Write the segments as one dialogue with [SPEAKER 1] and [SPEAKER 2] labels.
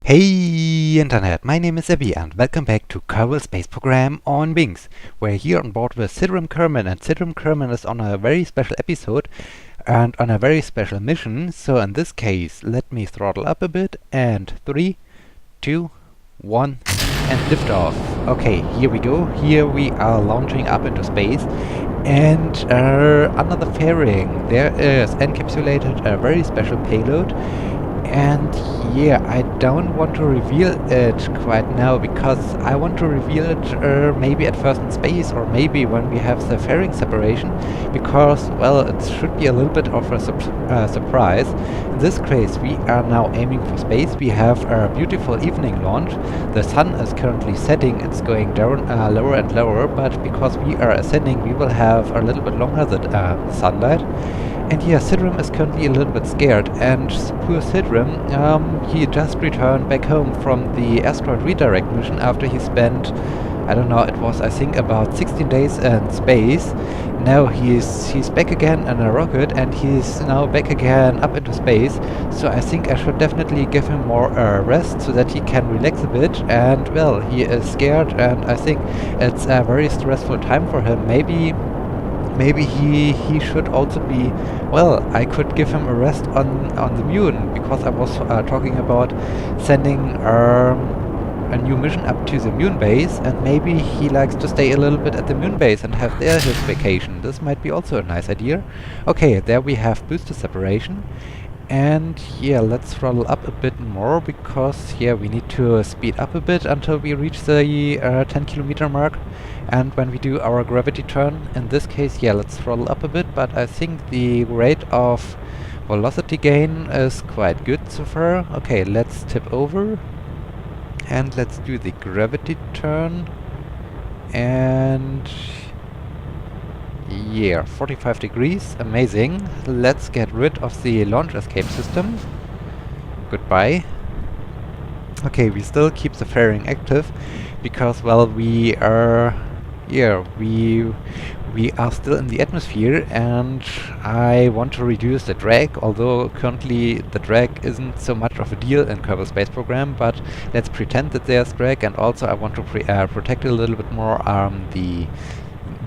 [SPEAKER 1] Hey Internet, my name is Abby and welcome back to Kerbal Space Program on Wings. We're here on board with Sidram Kerman, and Sidram Kerman is on a very special episode and on a very special mission. So in this case, let me throttle up a bit and 3, 2, 1 and lift off. Okay, here we go. Here we are launching up into space. And under the fairing there is encapsulated a very special payload. And yeah, I don't want to reveal it quite now because I want to reveal it maybe at first in space or maybe when we have the fairing separation, because, well, it should be a little bit of a surprise. In this case, we are now aiming for space. We have a beautiful evening launch. The sun is currently setting. It's going down lower and lower, but because we are ascending, we will have a little bit longer sunlight. And yeah, Sidram is currently a little bit scared, and poor Sidram, he just returned back home from the asteroid redirect mission after he spent, I don't know, it was I think about 16 days in space. Now he's back again in a rocket, and he's now back again up into space. So I think I should definitely give him more rest so that he can relax a bit. And well, he is scared, and I think it's a very stressful time for him. Maybe he should also be, well, I could give him a rest on the moon, because I was talking about sending a new mission up to the moon base, and maybe he likes to stay a little bit at the moon base and have there his vacation. This might be also a nice idea. Okay, there we have booster separation. And yeah, let's throttle up a bit more, because yeah, we need to speed up a bit until we reach the 10-kilometer mark. And when we do our gravity turn, in this case, yeah, let's throttle up a bit, but I think the rate of velocity gain is quite good so far. Okay, let's tip over and let's do the gravity turn. And yeah, 45 degrees, amazing. Let's get rid of the launch escape system. Goodbye. Okay, we still keep the fairing active because, well, we are still in the atmosphere, and I want to reduce the drag, although currently the drag isn't so much of a deal in Kerbal Space Program, but let's pretend that there's drag. And also I want to protect a little bit more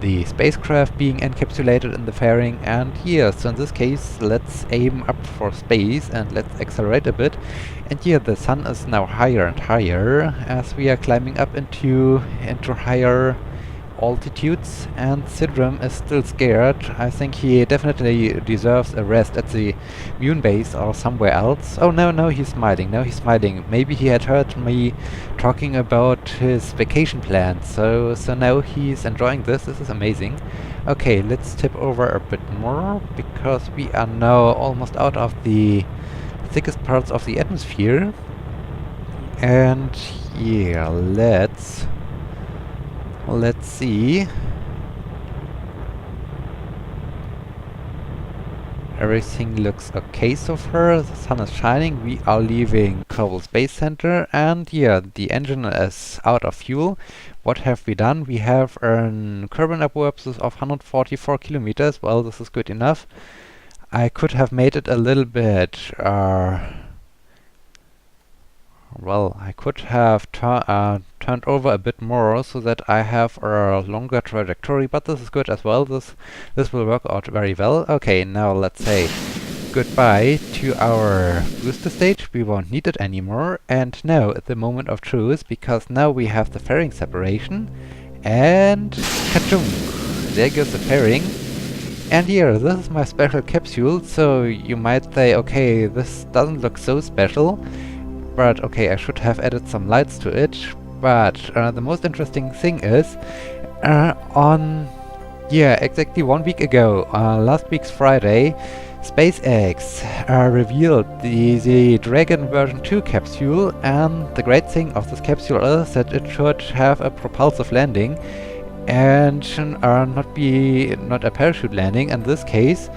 [SPEAKER 1] the spacecraft being encapsulated in the fairing. And yeah, so in this case, let's aim up for space and let's accelerate a bit. And yeah, the sun is now higher and higher as we are climbing up into higher altitudes, and Sidram is still scared. I think he definitely deserves a rest at the moon base or somewhere else. Oh no, he's smiling. Now he's smiling. Maybe he had heard me talking about his vacation plans, so now he's enjoying this. This is amazing. Okay, let's tip over a bit more, because we are now almost out of the thickest parts of the atmosphere. And yeah, let's see. Everything looks okay so far. The sun is shining. We are leaving Kerbal Space Center, and yeah, the engine is out of fuel. What have we done? We have a carbon absorption of 144 kilometers. Well, this is good enough. I could have made it a little bit well, I could have turned over a bit more so that I have a longer trajectory, but this is good as well. This will work out very well. Okay, now let's say goodbye to our booster stage. We won't need it anymore. And now at the moment of truth, because now we have the fairing separation. And ka-chunk! There goes the fairing. And here, this is my special capsule. So you might say, okay, this doesn't look so special. But okay, I should have added some lights to it. But the most interesting thing is, exactly 1 week ago, last week's Friday, SpaceX revealed the Dragon version 2 capsule, and the great thing of this capsule is that it should have a propulsive landing and not a parachute landing. In this case,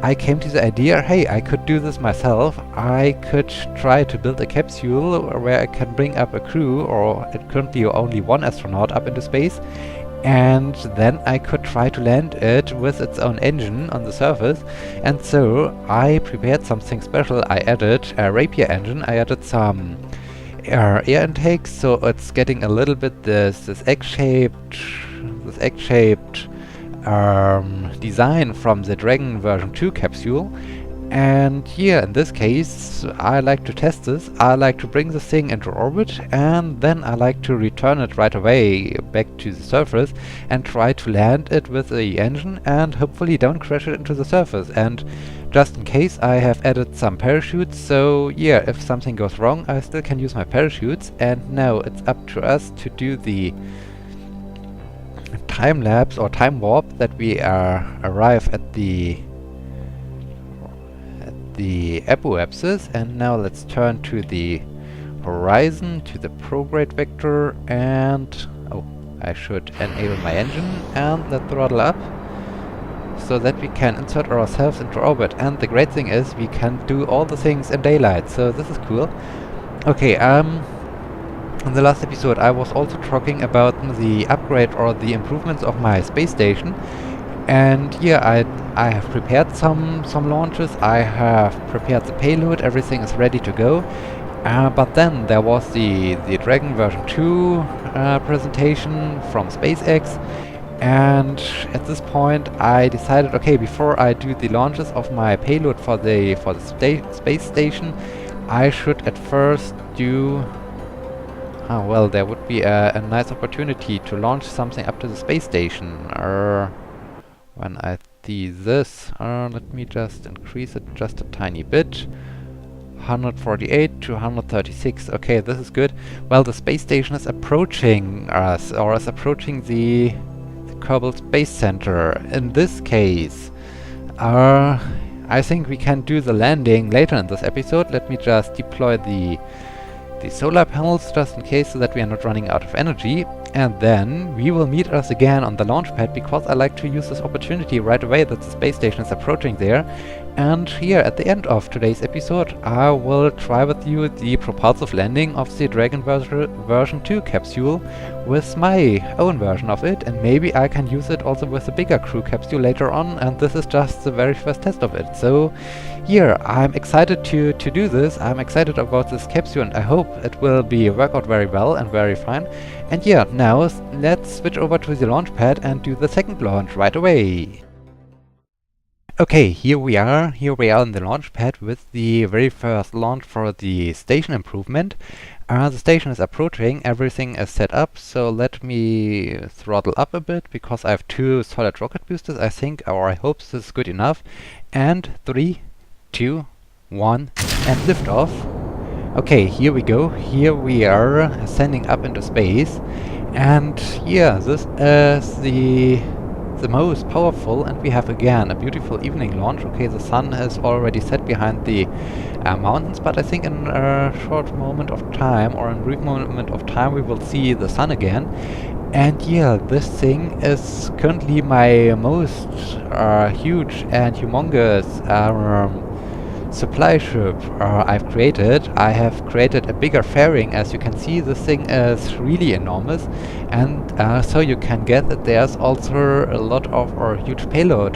[SPEAKER 1] I came to the idea, hey, I could do this myself. I could try to build a capsule where I can bring up a crew, or currently only one astronaut, up into space, and then I could try to land it with its own engine on the surface. And so I prepared something special. I added a Rapier engine, I added some air intake, so it's getting a little bit this egg-shaped design from the Dragon version 2 capsule. And here, in this case, I like to test this. I like to bring this thing into orbit, and then I like to return it right away back to the surface and try to land it with the engine and hopefully don't crash it into the surface. And just in case, I have added some parachutes, so yeah, if something goes wrong, I still can use my parachutes. And now it's up to us to do the time lapse or time warp that we arrive at the apoapsis. And now let's turn to the horizon, to the prograde vector, and I should enable my engine and let throttle up so that we can insert ourselves into orbit. And the great thing is we can do all the things in daylight, so this is cool. Okay, in the last episode I was also talking about the upgrade or the improvements of my space station. And yeah, I have prepared some launches, I have prepared the payload, everything is ready to go. But then there was the Dragon version 2 presentation from SpaceX, and at this point I decided, okay, before I do the launches of my payload for the space station, I should at first do... well, there would be a nice opportunity to launch something up to the space station. When I see this, let me just increase it just a tiny bit. 148 to 136. Okay, this is good. Well, the space station is approaching us, or is approaching the Kerbal Space Center. In this case, I think we can do the landing later in this episode. Let me just deploy the solar panels just in case, so that we are not running out of energy. And then we will meet us again on the launch pad, because I like to use this opportunity right away that the space station is approaching there. And here at the end of today's episode, I will try with you the propulsive landing of the Dragon version 2 capsule with my own version of it, and maybe I can use it also with a bigger crew capsule later on, and this is just the very first test of it. So here, I'm excited to do this. I'm excited about this capsule, and I hope it will work out very well and very fine. And yeah, now let's switch over to the launch pad and do the second launch right away. Okay, here we are in the launch pad with the very first launch for the station improvement. The station is approaching, everything is set up, so let me throttle up a bit, because I have 2 solid rocket boosters, I think, or I hope this is good enough. And 3, 2, 1, and liftoff. Okay, here we go. Here we are ascending up into space. And yeah, this is the most powerful, and we have again a beautiful evening launch. Okay, the sun is already set behind the mountains, but I think in a short moment of time, or in a brief moment of time, we will see the sun again. And yeah, this thing is currently my most huge and humongous supply ship I've created. I have created a bigger fairing. As you can see, this thing is really enormous, and so you can get that there's also a lot of huge payload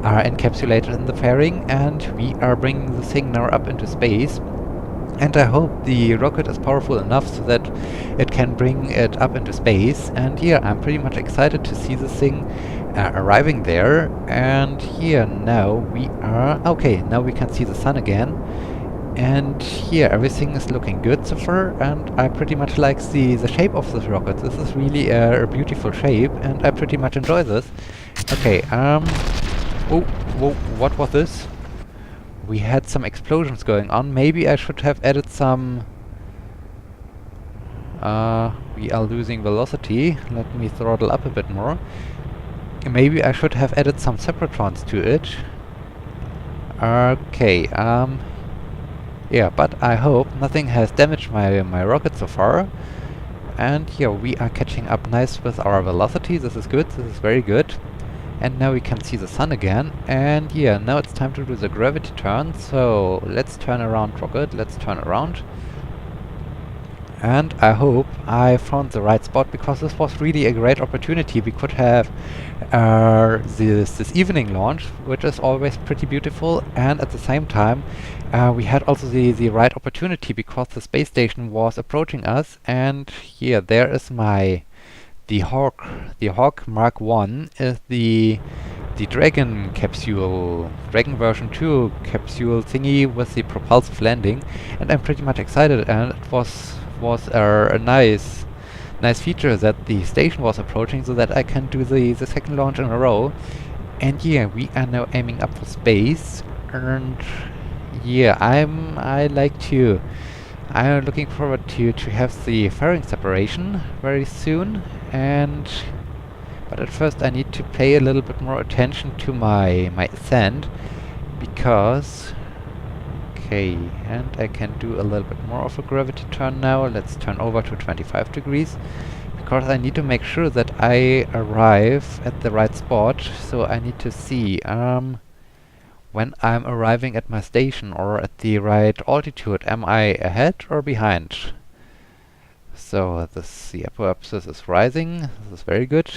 [SPEAKER 1] encapsulated in the fairing, and we are bringing the thing now up into space. And I hope the rocket is powerful enough so that it can bring it up into space. And here, I'm pretty much excited to see this thing arriving there. And here, now we are... Okay, now we can see the sun again. And here, everything is looking good so far. And I pretty much like the shape of this rocket. This is really a beautiful shape, and I pretty much enjoy this. Okay, oh, whoa, what was this? We had some explosions going on. Maybe I should have added some... we are losing velocity. Let me throttle up a bit more. Maybe I should have added some separatrons to it. Okay, yeah, but I hope nothing has damaged my rocket so far. And yeah, we are catching up nice with our velocity. This is good, this is very good. And now we can see the sun again. And yeah, now it's time to do the gravity turn. So let's turn around, rocket, let's turn around. And I hope I found the right spot, because this was really a great opportunity. We could have this evening launch, which is always pretty beautiful, and at the same time we had also the right opportunity because the space station was approaching us. And here, there is the Hawk Mark 1 is the Dragon capsule, Dragon version 2 capsule thingy with the propulsive landing, and I'm pretty much excited. And it was a nice feature that the station was approaching, so that I can do the second launch in a row. And yeah, we are now aiming up for space, and yeah, I'm looking forward to have the fairing separation very soon. And but at first I need to pay a little bit more attention to my ascent, because okay, and I can do a little bit more of a gravity turn now. Let's turn over to 25 degrees, because I need to make sure that I arrive at the right spot. So I need to see when I'm arriving at my station or at the right altitude, am I ahead or behind? So the upper abscess is rising. This is very good.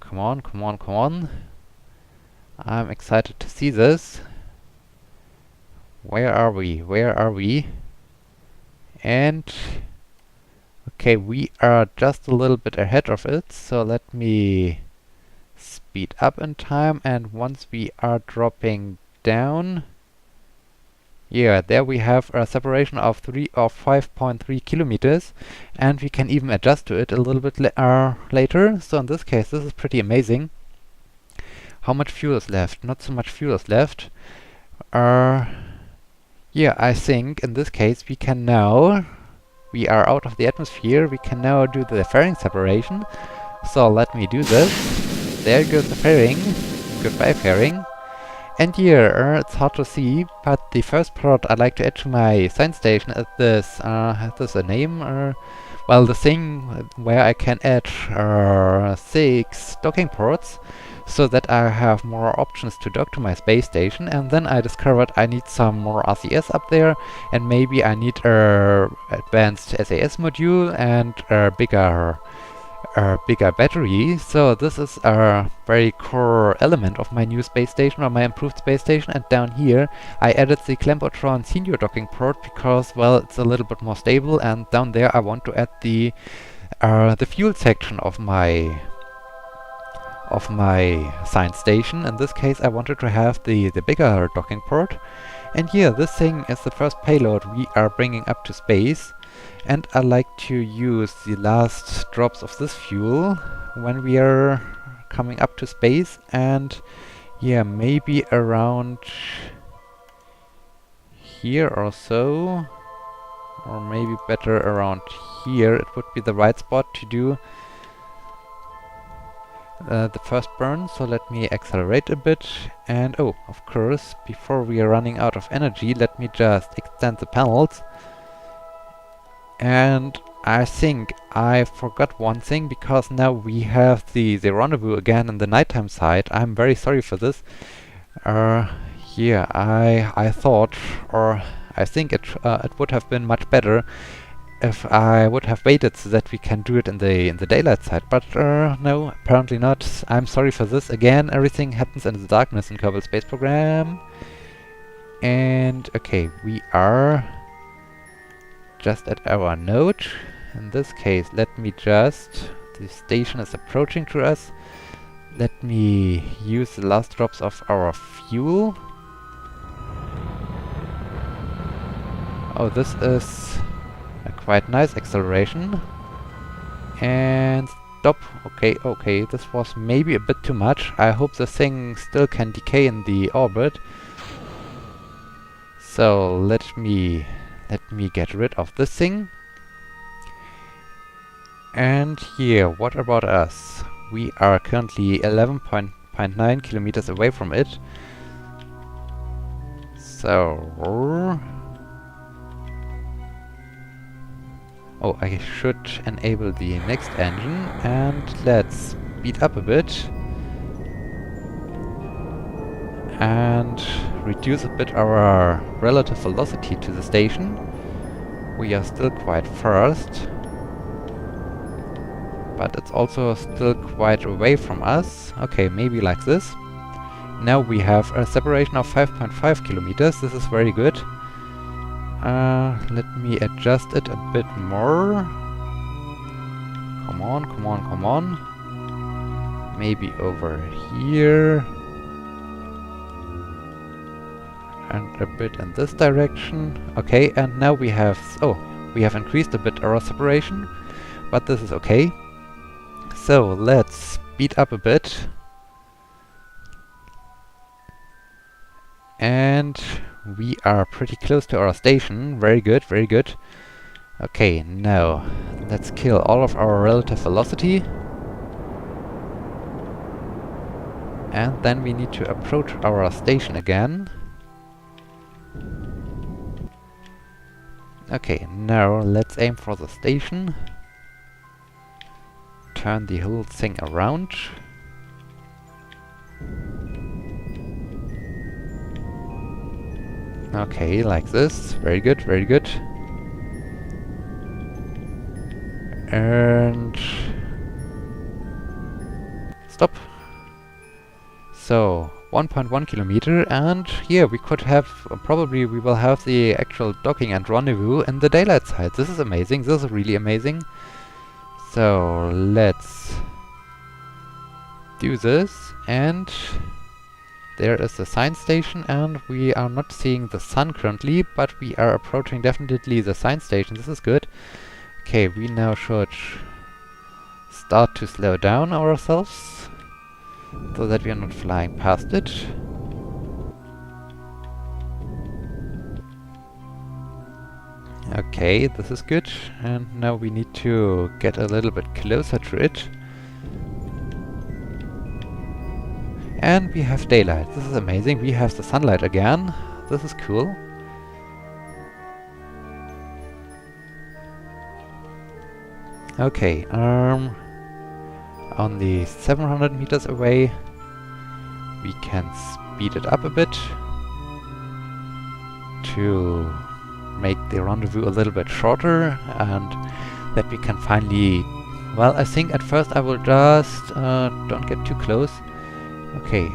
[SPEAKER 1] Come on, come on, come on. I'm excited to see this. Where are we? Where are we? And okay, we are just a little bit ahead of it, so let me speed up in time. And once we are dropping down, yeah, there we have a separation of 5.3 kilometers, and we can even adjust to it a little bit later. So in this case, this is pretty amazing. How much fuel is left? Not so much fuel is left. Yeah, I think in this case we can now, we are out of the atmosphere, we can now do the fairing separation. So let me do this. There goes the fairing. Goodbye, fairing. And here, it's hard to see, but the first part I'd like to add to my science station is this, has this a name? Well, the thing where I can add 6 docking ports, so that I have more options to dock to my space station. And then I discovered I need some more RCS up there, and maybe I need a advanced SAS module and a bigger battery. So this is a very core element of my new space station, or my improved space station. And down here I added the Clampotron senior docking port because, well, it's a little bit more stable. And down there I want to add the fuel section of my science station. In this case I wanted to have the bigger docking port. And here, this thing is the first payload we are bringing up to space. And I like to use the last drops of this fuel when we are coming up to space. And yeah, maybe around here or so, or maybe better around here, it would be the right spot to do the first burn. So let me accelerate a bit. And oh, of course, before we are running out of energy, let me just extend the panels. And I think I forgot one thing, because now we have the rendezvous again in the nighttime side. I'm very sorry for this. Yeah, I thought, or I think it would have been much better if I would have waited so that we can do it in the daylight side. But no, apparently not. I'm sorry for this. Again, everything happens in the darkness in Kerbal Space Program. And okay, we are just at our node. In this case, let me just, the station is approaching to us. Let me use the last drops of our fuel. Oh, this is a quite nice acceleration. And stop. Okay, okay, this was maybe a bit too much. I hope the thing still can decay in the orbit. So let me get rid of this thing. And here, what about us? We are currently 11.9 kilometers away from it. So oh, I should enable the next engine, and let's speed up a bit and reduce a bit our relative velocity to the station. we are still quite fast. But it's also still quite away from us. Okay, maybe like this. Now we have a separation of 5.5 kilometers. This is very good. Let me adjust it a bit more. Come on, come on, come on. Maybe over here. And a bit in this direction. Okay, and now we have... Oh, we have increased a bit our separation. But this is okay. So, let's speed up a bit. And we are pretty close to our station. Very good, very good. Okay, now let's kill all of our relative velocity. And then we need to approach our station again. Okay, now let's aim for the station. Turn the whole thing around. Okay, like this. Very good, very good. And... stop. So, 1.1 kilometer, and here we could have... probably we will have the actual docking and rendezvous in the daylight side. This is amazing, this is really amazing. So, let's do this, and there is the science station, and we are not seeing the sun currently, but we are approaching definitely the science station. This is good. Okay, we now should start to slow down ourselves, so that we are not flying past it. Okay, this is good, and now we need to get a little bit closer to it. And we have daylight. This is amazing. We have the sunlight again. This is cool. Okay, only 700 meters away. We can speed it up a bit to make the rendezvous a little bit shorter, and that we can finally... Well, I think at first I will just... don't get too close. Okay,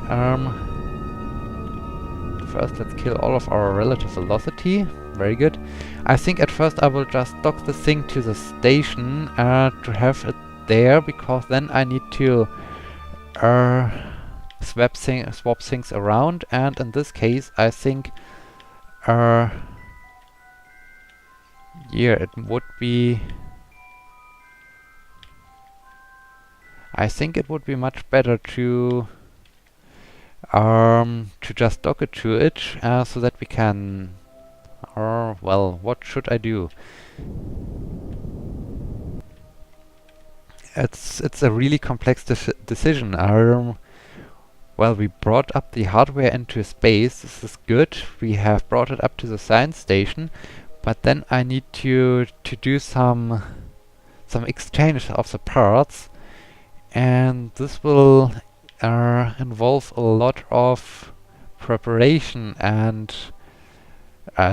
[SPEAKER 1] first let's kill all of our relative velocity. Very good. I think at first I will just dock the thing to the station to have it there, because then I need to swap things around, and in this case I think yeah, it would be... I think it would be much better to just dock it to it, so that we can... well, what should I do? It's a really complex decision. Well, we brought up the hardware into space. This is good. We have brought it up to the science station, but then I need to do some exchange of the parts, and this will involve a lot of preparation and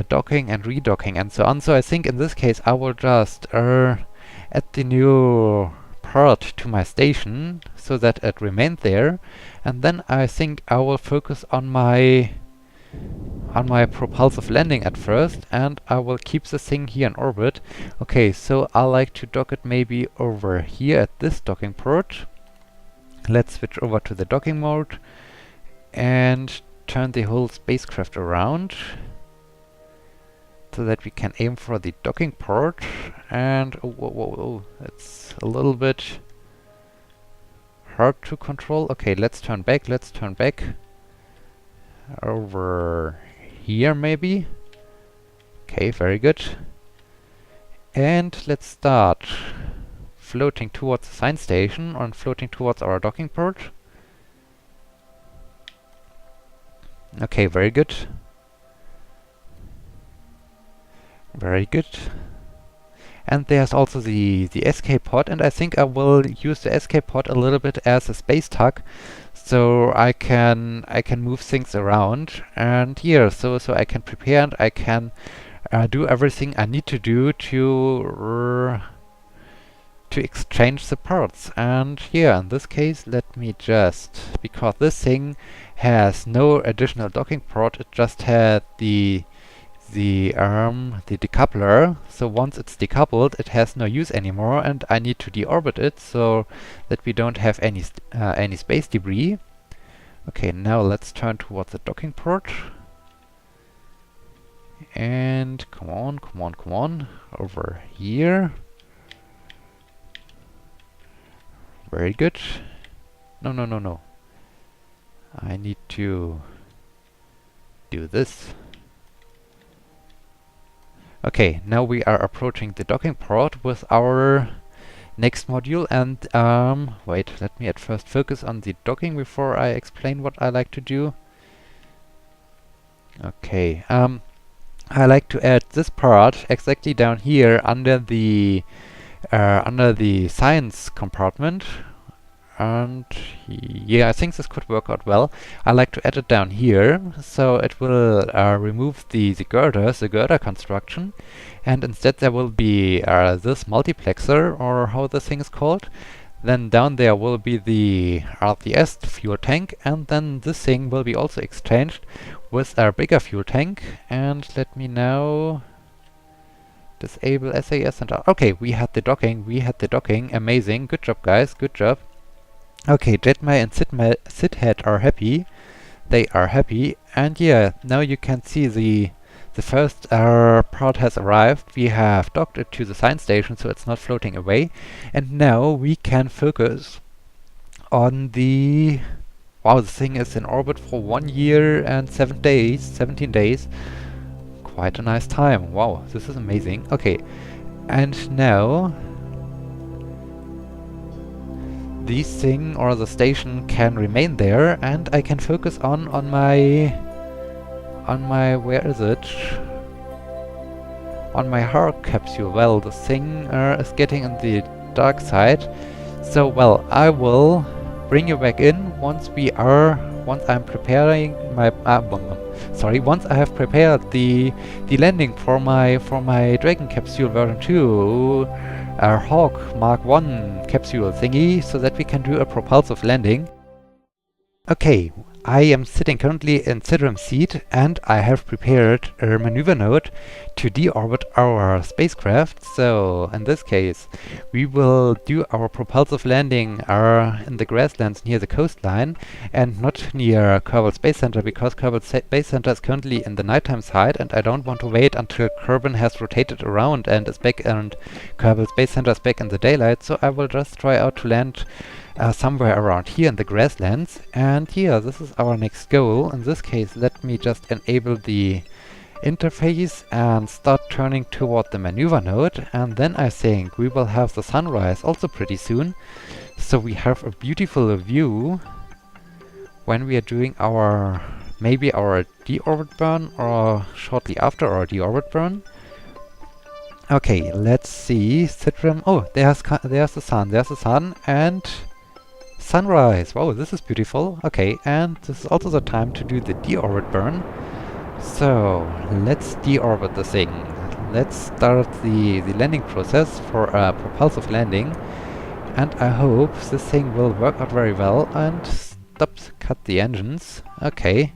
[SPEAKER 1] docking and redocking and so on. So I think in this case I will just add the new part to my station so that it remained there, and then I think I will focus on my propulsive landing at first, and I will keep the thing here in orbit. Okay, so I like to dock it maybe over here at this docking port. Let's switch over to the docking mode and turn the whole spacecraft around so that we can aim for the docking port. And it's a little bit hard to control. Okay, let's turn back, over here maybe. Okay, very good. And let's start floating towards the science station and floating towards our docking port. Okay, very good. Very good. And there's also the escape pod, and I think I will use the escape pod a little bit as a space tug, so I can move things around. And here, so I can prepare and I can do everything I need to do to exchange the parts. And yeah, in this case, let me just, because this thing has no additional docking port, it just had the decoupler. So once it's decoupled, it has no use anymore, and I need to deorbit it so that we don't have any space debris. Okay, now let's turn towards the docking port. And come on, come on, come on, over here. Very good. No, no, no, no. I need to do this. Okay, now we are approaching the docking port with our next module, and wait, let me at first focus on the docking before I explain what I like to do. Okay, I like to add this part exactly down here under the science compartment. And yeah, I think this could work out well. I like to add it down here, so it will remove the girder construction, and instead there will be this multiplexer, or how the thing is called. Then down there will be the RTS fuel tank, and then this thing will be also exchanged with a bigger fuel tank. And let me now disable SAS and okay, we had the docking, amazing, good job guys, good job. Okay, Jetmay and Sidhead are happy. They are happy, and yeah, now you can see the first part has arrived. We have docked it to the science station, so it's not floating away. And now we can focus on the... Wow, the thing is in orbit for 1 year and 17 days. Quite a nice time. Wow, this is amazing. Okay, and now this thing or the station can remain there, and I can focus on my where is it? On my HARC capsule. Well, the thing is getting on the dark side, so well, I will bring you back in once I'm preparing my once I have prepared the landing for my Dragon capsule version 2. Hawk Mark 1 capsule thingy, so that we can do a propulsive landing. Okay, I am sitting currently in Sidram's seat, and I have prepared a maneuver node to deorbit our spacecraft. So in this case, we will do our propulsive landing in the grasslands near the coastline, and not near Kerbal Space Center, because Kerbal Space Center is currently in the nighttime side, and I don't want to wait until Kerbin has rotated around and is back, and Kerbal Space Center is back in the daylight. So I will just try out to land somewhere around here in the grasslands. And yeah, this is our next goal. In this case, let me just enable the interface and start turning toward the maneuver node, and then I think we will have the sunrise also pretty soon, so we have a beautiful view when we are doing maybe our deorbit burn, or shortly after our deorbit burn. Okay, let's see. Sidram. Oh, there's the sun, and sunrise. Wow, this is beautiful. Okay, and this is also the time to do the deorbit burn. So let's deorbit the thing. Let's start the landing process for a propulsive landing, and I hope this thing will work out very well. And cut the engines. Okay,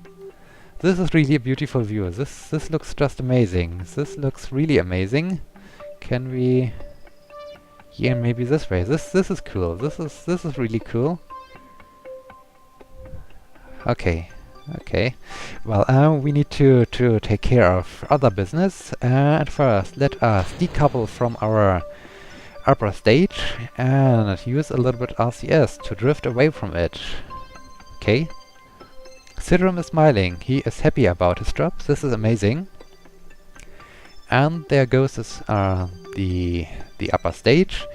[SPEAKER 1] this is really a beautiful view. This looks just amazing. This looks really amazing. Can we? Yeah, maybe this way. This is cool. This is really cool. Okay. Okay, well, we need to take care of other business, and first let us decouple from our upper stage and use a little bit RCS to drift away from it. Okay, Sidram is smiling, he is happy about his job, this is amazing. And there goes the upper stage,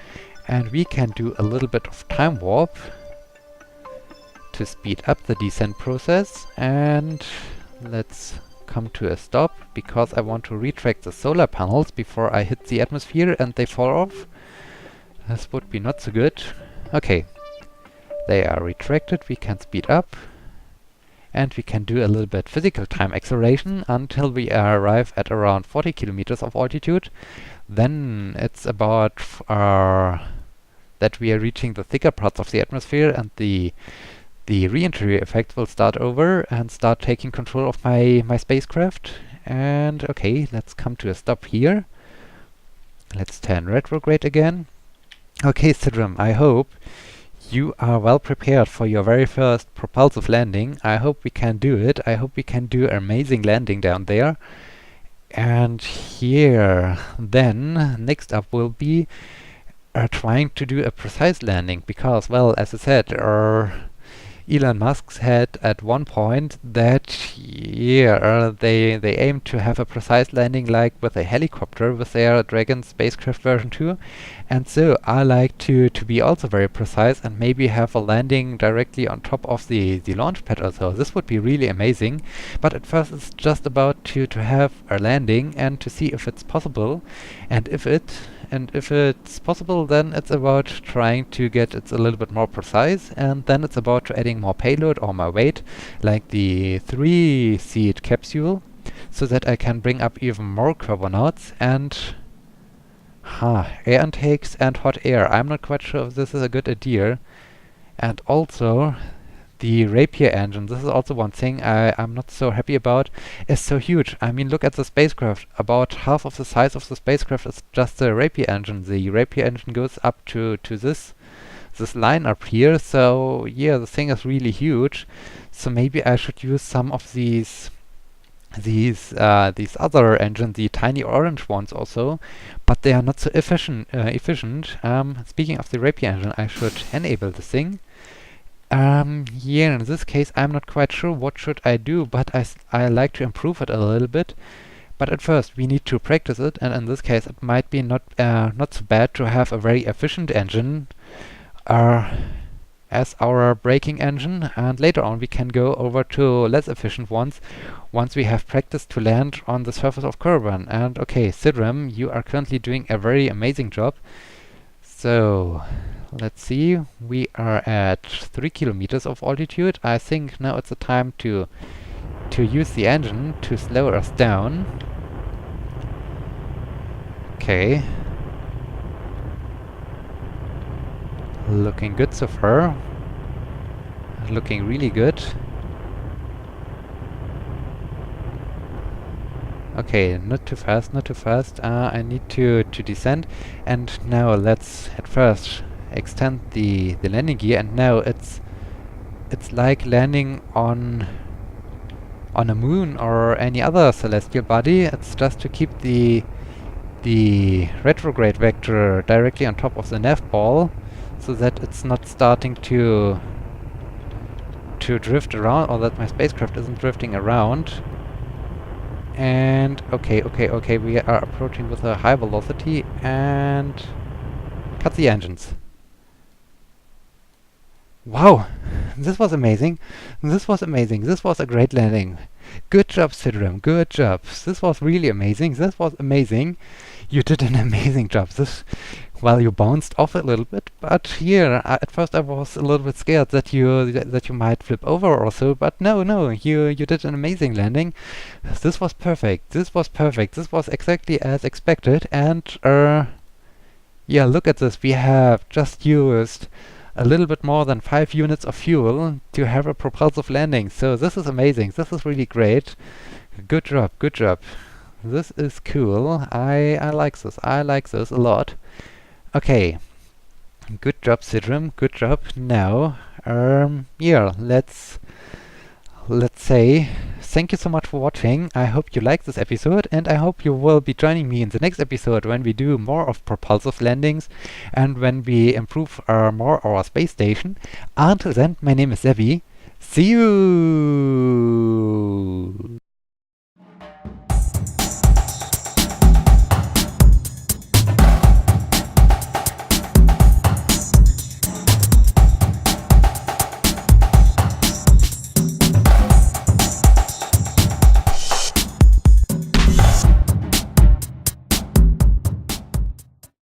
[SPEAKER 1] and we can do a little bit of time warp to speed up the descent process. And let's come to a stop, because I want to retract the solar panels before I hit the atmosphere and they fall off. This would be not so good. Okay, they are retracted, we can speed up. and we can do a little bit physical time acceleration until we arrive at around 40 kilometers of altitude. Then it's about that we are reaching the thicker parts of the atmosphere, and the re-entry effect will start over and start taking control of my spacecraft. And okay, let's come to a stop here. Let's turn retrograde again. Okay, Sidram, I hope you are well prepared for your very first propulsive landing. I hope we can do it. I hope we can do an amazing landing down there. And here, then, next up will be trying to do a precise landing, because, well, as I said, Elon Musk said at one point that they aim to have a precise landing like with a helicopter with their Dragon spacecraft version 2, and so I like to be also very precise and maybe have a landing directly on top of the launch pad also. This would be really amazing, but at first it's just about to have a landing and to see if it's possible, and if it's possible, then it's about trying to get it a little bit more precise, and then it's about adding more payload or more weight, like the 3-seat capsule, so that I can bring up even more carbonauts and air intakes and hot air. I'm not quite sure if this is a good idea. And also the Rapier engine, this is also one thing I'm not so happy about, is so huge. I mean, look at the spacecraft. About half of the size of the spacecraft is just the Rapier engine. The Rapier engine goes up to this line up here. So yeah, the thing is really huge. So maybe I should use some of these other engines, the tiny orange ones also, but they are not so efficient. Speaking of the Rapier engine, I should enable the thing. Yeah, in this case I'm not quite sure what should I do, but I like to improve it a little bit. But at first we need to practice it, and in this case it might be not so bad to have a very efficient engine as our braking engine, and later on we can go over to less efficient ones once we have practiced to land on the surface of Kerbal. And okay, Sidram, you are currently doing a very amazing job. So let's see, we are at 3 kilometers of altitude. I think now it's the time to use the engine to slow us down. Okay. Looking good so far. Looking really good. Okay, not too fast, not too fast. I need to descend. And now let's at first extend the landing gear, and now it's like landing on a moon or any other celestial body. It's just to keep the retrograde vector directly on top of the nav ball, so that it's not starting to drift around, or that my spacecraft isn't drifting around. And okay, we are approaching with a high velocity, and cut the engines. Wow, this was amazing. This was amazing. This was a great landing. Good job, Sidram. Good job. This was really amazing. This was amazing. You did an amazing job. Well, you bounced off a little bit, but here at first I was a little bit scared that you might flip over or so. But no, you did an amazing landing. This was perfect. This was perfect. This was exactly as expected. And yeah, look at this. We have just used a little bit more than 5 units of fuel to have a propulsive landing. So this is amazing. This is really great. Good job, good job. This is cool. I like this. I like this a lot. Okay. Good job, Sidram. Good job. Now, yeah, let's say thank you so much for watching. I hope you liked this episode, and I hope you will be joining me in the next episode when we do more of propulsive landings and when we improve more our space station. Until then, my name is Sebi. See you!